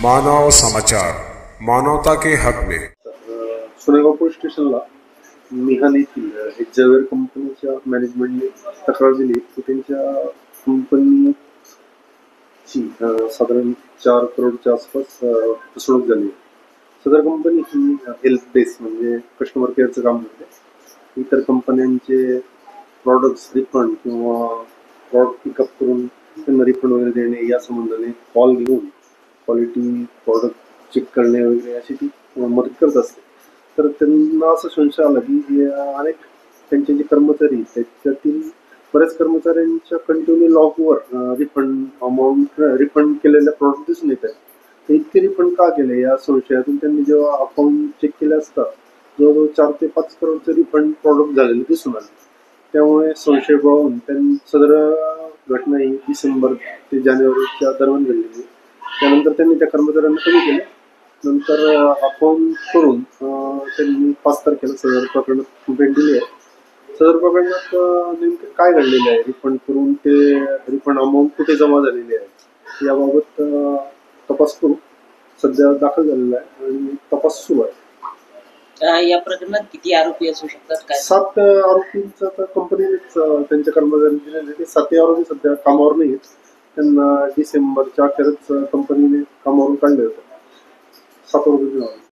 मानव समाचार, मानवता के हक में। सोनेगाव पोलीस स्टेशनला मिहान येथील एक जवेर कंपनीच्या मॅनेजमेंटने तक्रार दिली की त्यांच्या कंपनीची साधारण 4 करोडच्या आसपास फसवणूक झाली. सदर कंपनी ही हेल्प डेस्क म्हणजे कस्टमर केअरचं काम करते. इतर कंपन्यांचे प्रॉडक्ट्स रिफंड किंवा प्रॉडक्ट पिकअप करून त्यांना रिफंड वगैरे देणे या संबंधाने कॉल घेऊन क्वालिटी प्रॉडक्ट चेक करणे वगैरे अशी ती मदत करत असते. तर त्यांना असं संशय आला की अनेक त्यांचे जे कर्मचारी त्याच्यातील बऱ्याच कर्मचाऱ्यांच्या कंटिन्यू लॉगवर रिफंड केलेल्या प्रॉडक्ट दिसून येत आहेत. ते इतके रिफंड का केले या संशयातून त्यांनी जेव्हा अकाउंट चेक केले असता जवळजवळ 4 ते 5 करोडचे रिफंड प्रॉडक्ट झालेले दिसून आले. त्यामुळे संशय बळावून त्यांनी सदर घटना ही डिसेंबर ते जानेवारीच्या दरम्यान घडलेली. त्यानंतर त्यांनी त्या कर्मचाऱ्यांना कमी केले. नंतर अकाउंट करून त्यांनी 5 तारखेला सदर प्रकरणात कंप्लेंट दिली आहे. सदर प्रकरणात नेमके काय घडलेले आहे, रिफंड करून ते रिफंड अमाऊंट कुठे जमा झालेली आहे याबाबत तपास करू सध्या दाखल झालेला आहे आणि तपास सुरू आहे. या प्रकरणात किती आरोपी असू शकतात? काय 7 आरोपींचा तर कंपनीनेच त्यांच्या कर्मचाऱ्यांनी दिलेले. ते 7 आरोपी सध्या कामावर नाही आहेत. त्यांना डिसेंबरच्या अखेरच कंपनीने कामावरून काढले होते. 7 आरोपी